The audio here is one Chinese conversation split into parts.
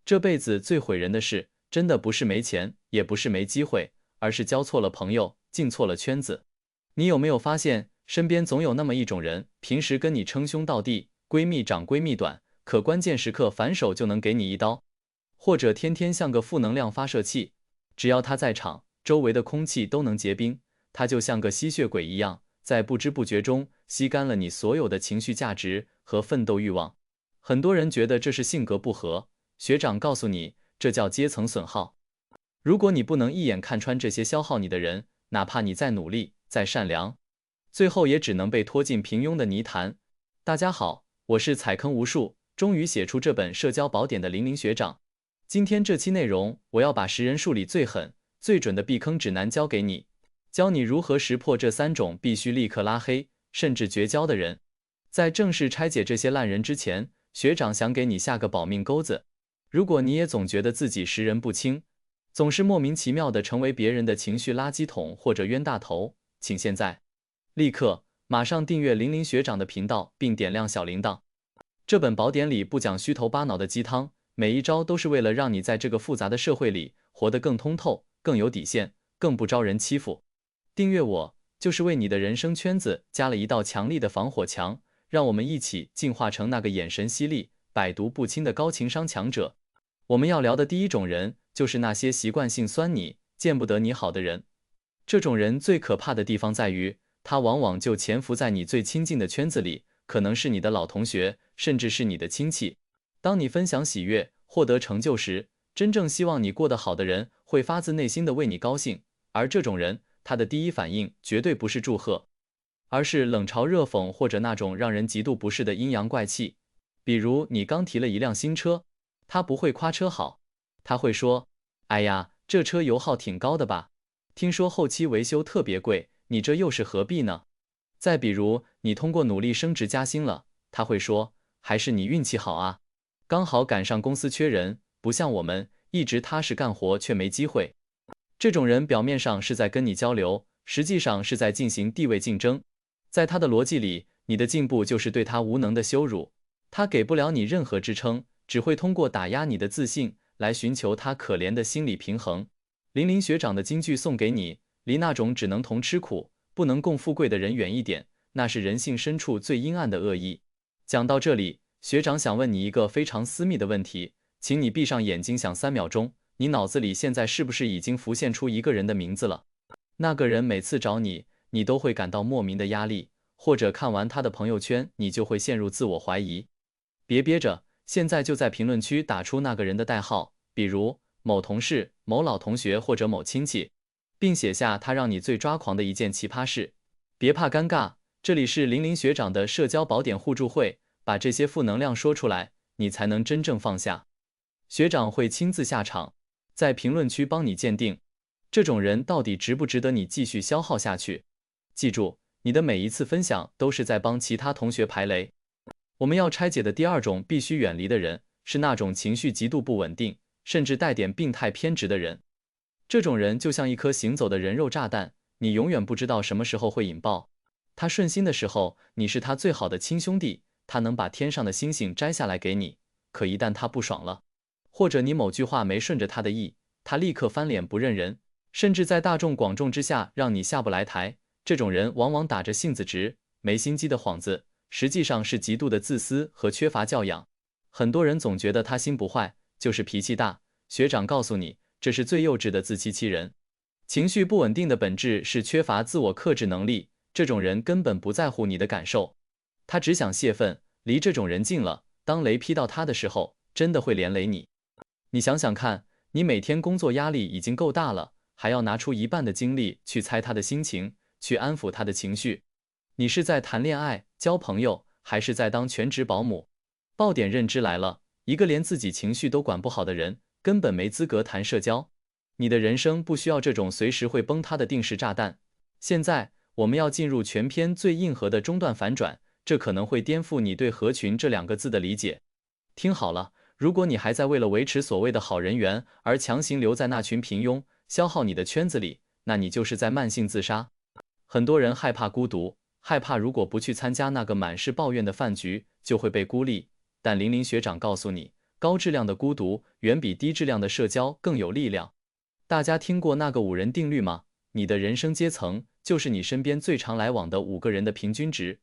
这辈子最毁人的事，真的不是没钱，也不是没机会，而是交错了朋友，进错了圈子。你有没有发现，身边总有那么一种人，平时跟你称兄道弟，闺蜜长闺蜜短，可关键时刻反手就能给你一刀，或者天天像个负能量发射器，只要他在场，周围的空气都能结冰，他就像个吸血鬼一样，在不知不觉中吸干了你所有的情绪价值和奋斗欲望。很多人觉得这是性格不合，学长告诉你，这叫阶层损耗。如果你不能一眼看穿这些消耗你的人，哪怕你再努力、再善良，最后也只能被拖进平庸的泥潭。大家好，我是踩坑无数，终于写出这本社交宝典的零零学长。今天这期内容，我要把识人数里最狠、最准的避坑指南教给你，教你如何识破这3种必须立刻拉黑，甚至绝交的人。在正式拆解这些烂人之前，学长想给你下个保命钩子。如果你也总觉得自己识人不清，总是莫名其妙地成为别人的情绪垃圾桶或者冤大头，请现在立刻马上订阅零零学长的频道，并点亮小铃铛。这本宝典里不讲虚头巴脑的鸡汤，每一招都是为了让你在这个复杂的社会里活得更通透、更有底线、更不招人欺负。订阅我，就是为你的人生圈子加了一道强力的防火墙，让我们一起进化成那个眼神犀利、百毒不侵的高情商强者。我们要聊的第一种人，就是那些习惯性酸你、见不得你好的人。这种人最可怕的地方在于，他往往就潜伏在你最亲近的圈子里，可能是你的老同学，甚至是你的亲戚。当你分享喜悦、获得成就时，真正希望你过得好的人会发自内心的为你高兴，而这种人，他的第一反应绝对不是祝贺，而是冷嘲热讽或者那种让人极度不适的阴阳怪气。比如你刚提了一辆新车，他不会夸车好，他会说，哎呀，这车油耗挺高的吧？听说后期维修特别贵，你这又是何必呢？再比如你通过努力升职加薪了，他会说，还是你运气好啊，刚好赶上公司缺人，不像我们一直踏实干活却没机会。这种人表面上是在跟你交流，实际上是在进行地位竞争。在他的逻辑里，你的进步就是对他无能的羞辱，他给不了你任何支撑，只会通过打压你的自信来寻求他可怜的心理平衡。零零学长的金句送给你，离那种只能同吃苦，不能共富贵的人远一点，那是人性深处最阴暗的恶意。讲到这里，学长想问你一个非常私密的问题，请你闭上眼睛想3秒钟，你脑子里现在是不是已经浮现出一个人的名字了？那个人每次找你，你都会感到莫名的压力，或者看完他的朋友圈，你就会陷入自我怀疑。别憋着，现在就在评论区打出那个人的代号，比如某同事、某老同学或者某亲戚，并写下他让你最抓狂的一件奇葩事。别怕尴尬，这里是零零学长的社交宝典互助会，把这些负能量说出来，你才能真正放下。学长会亲自下场，在评论区帮你鉴定，这种人到底值不值得你继续消耗下去。记住，你的每一次分享都是在帮其他同学排雷。我们要拆解的第2种必须远离的人，是那种情绪极度不稳定，甚至带点病态偏执的人。这种人就像一颗行走的人肉炸弹，你永远不知道什么时候会引爆。他顺心的时候，你是他最好的亲兄弟，他能把天上的星星摘下来给你。可一旦他不爽了，或者你某句话没顺着他的意，他立刻翻脸不认人，甚至在大众广众之下让你下不来台。这种人往往打着性子直、没心机的幌子，实际上是极度的自私和缺乏教养。很多人总觉得他心不坏，就是脾气大。学长告诉你，这是最幼稚的自欺欺人。情绪不稳定的本质是缺乏自我克制能力，这种人根本不在乎你的感受，他只想泄愤。离这种人近了，当雷劈到他的时候，真的会连累你。你想想看，你每天工作压力已经够大了，还要拿出一半的精力去猜他的心情，去安抚他的情绪。你是在谈恋爱、交朋友，还是在当全职保姆？爆点认知来了，一个连自己情绪都管不好的人，根本没资格谈社交。你的人生不需要这种随时会崩塌的定时炸弹。现在，我们要进入全篇最硬核的中段反转，这可能会颠覆你对合群这2个字的理解。听好了，如果你还在为了维持所谓的好人缘而强行留在那群平庸、消耗你的圈子里，那你就是在慢性自杀。很多人害怕孤独，害怕如果不去参加那个满是抱怨的饭局，就会被孤立。但零零学长告诉你，高质量的孤独远比低质量的社交更有力量。大家听过那个5人定律吗？你的人生阶层就是你身边最常来往的5个人的平均值。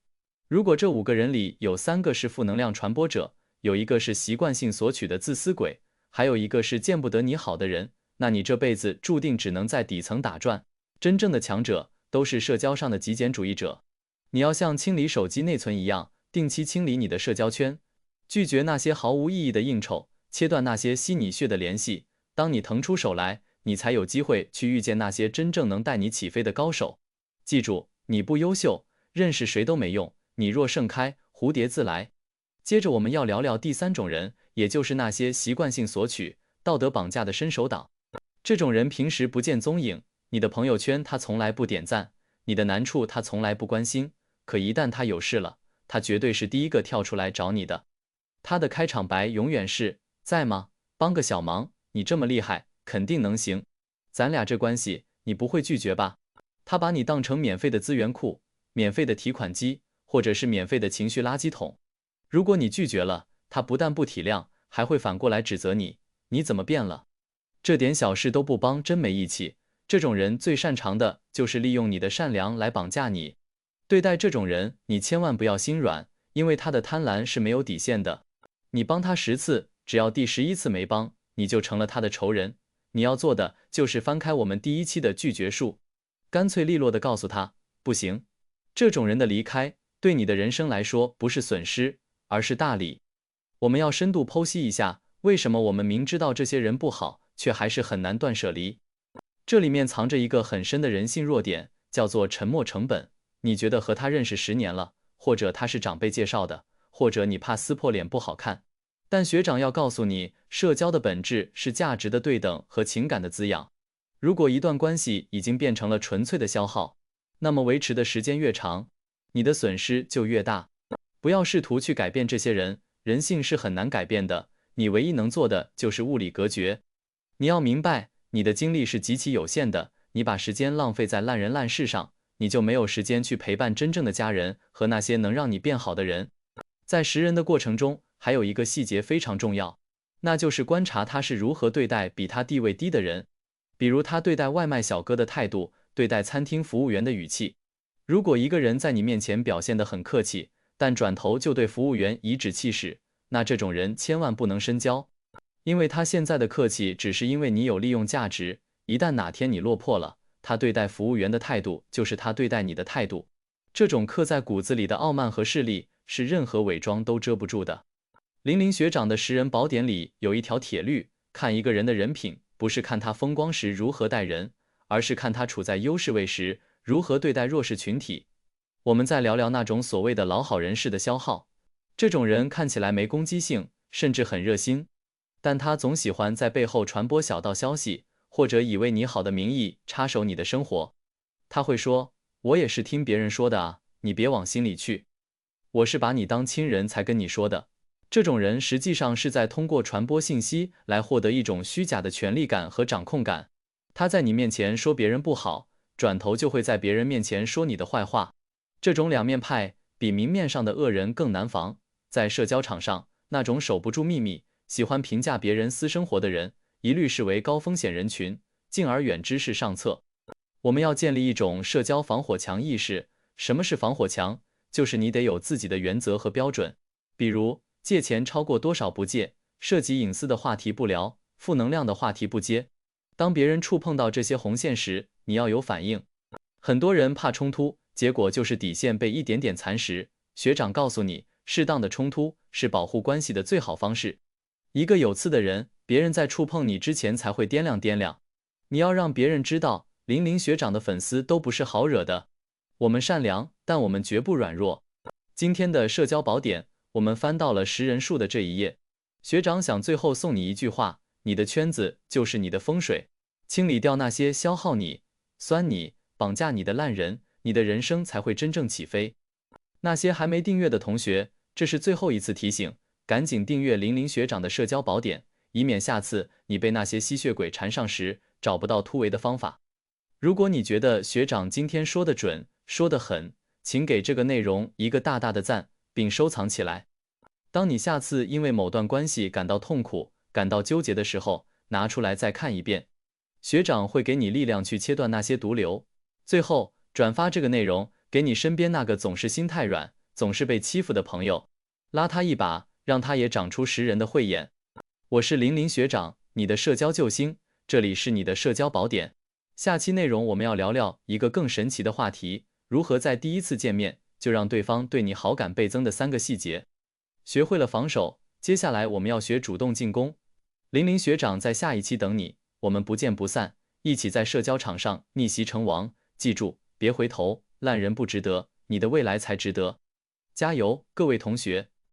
如果这5个人里有3个是负能量传播者，有1个是习惯性索取的自私鬼，还有1个是见不得你好的人，那你这辈子注定只能在底层打转。真正的强者都是社交上的极简主义者。你要像清理手机内存一样，定期清理你的社交圈，拒绝那些毫无意义的应酬，切断那些吸你血的联系。当你腾出手来，你才有机会去遇见那些真正能带你起飞的高手。记住，你不优秀，认识谁都没用，你若盛开，蝴蝶自来。接着我们要聊聊第3种人，也就是那些习惯性索取、道德绑架的伸手党。这种人平时不见踪影，你的朋友圈他从来不点赞，你的难处他从来不关心，可一旦他有事了，他绝对是第一个跳出来找你的。他的开场白永远是：在吗？帮个小忙，你这么厉害，肯定能行。咱俩这关系，你不会拒绝吧？他把你当成免费的资源库、免费的提款机，或者是免费的情绪垃圾桶。如果你拒绝了，他不但不体谅，还会反过来指责你，你怎么变了？这点小事都不帮，真没义气。这种人最擅长的就是利用你的善良来绑架你。对待这种人，你千万不要心软，因为他的贪婪是没有底线的。你帮他10次，只要第11次没帮，你就成了他的仇人。你要做的就是翻开我们第1期的拒绝术，干脆利落地告诉他，不行。这种人的离开，对你的人生来说不是损失，而是大礼。我们要深度剖析一下，为什么我们明知道这些人不好，却还是很难断舍离。这里面藏着一个很深的人性弱点，叫做沉没成本。你觉得和他认识10年了，或者他是长辈介绍的，或者你怕撕破脸不好看。但学长要告诉你，社交的本质是价值的对等和情感的滋养。如果一段关系已经变成了纯粹的消耗，那么维持的时间越长，你的损失就越大。不要试图去改变这些人，人性是很难改变的，你唯一能做的就是物理隔绝。你要明白，你的精力是极其有限的，你把时间浪费在烂人烂事上，你就没有时间去陪伴真正的家人和那些能让你变好的人。在识人的过程中，还有一个细节非常重要，那就是观察他是如何对待比他地位低的人。比如他对待外卖小哥的态度，对待餐厅服务员的语气。如果一个人在你面前表现得很客气，但转头就对服务员颐指气使，那这种人千万不能深交，因为他现在的客气只是因为你有利用价值，一旦哪天你落魄了，他对待服务员的态度就是他对待你的态度。这种刻在骨子里的傲慢和势利，是任何伪装都遮不住的。林林学长的识人宝典里有一条铁律，看一个人的人品，不是看他风光时如何待人，而是看他处在优势位时如何对待弱势群体。我们再聊聊那种所谓的老好人士的消耗。这种人看起来没攻击性，甚至很热心，但他总喜欢在背后传播小道消息，或者以为你好的名义插手你的生活。他会说，我也是听别人说的啊，你别往心里去，我是把你当亲人才跟你说的。这种人实际上是在通过传播信息来获得一种虚假的权力感和掌控感。他在你面前说别人不好，转头就会在别人面前说你的坏话。这种两面派比明面上的恶人更难防。在社交场上，那种守不住秘密、喜欢评价别人私生活的人，一律视为高风险人群，敬而远之是上策。我们要建立一种社交防火墙意识。什么是防火墙？就是你得有自己的原则和标准，比如借钱超过多少不借，涉及隐私的话题不聊，负能量的话题不接。当别人触碰到这些红线时，你要有反应。很多人怕冲突，结果就是底线被一点点蚕食。学长告诉你，适当的冲突是保护关系的最好方式。一个有刺的人，别人在触碰你之前才会掂量掂量。你要让别人知道，林林学长的粉丝都不是好惹的。我们善良，但我们绝不软弱。今天的社交宝典，我们翻到了识人术的这一页。学长想最后送你一句话，你的圈子就是你的风水。清理掉那些消耗你、酸你、绑架你的烂人，你的人生才会真正起飞。那些还没订阅的同学，这是最后一次提醒，赶紧订阅林林学长的社交宝典，以免下次你被那些吸血鬼缠上时，找不到突围的方法。如果你觉得学长今天说的准，说得很，请给这个内容一个大大的赞，并收藏起来。当你下次因为某段关系感到痛苦、感到纠结的时候，拿出来再看一遍。学长会给你力量去切断那些毒瘤。最后，转发这个内容，给你身边那个总是心太软、总是被欺负的朋友，拉他一把，让他也长出识人的慧眼。我是林林学长，你的社交救星，这里是你的社交宝典。下期内容我们要聊聊一个更神奇的话题，如何在第一次见面就让对方对你好感倍增的3个细节。学会了防守，接下来我们要学主动进攻。林林学长在下一期等你，我们不见不散，一起在社交场上逆袭成王。记住，别回头，烂人不值得，你的未来才值得。加油，各位同学！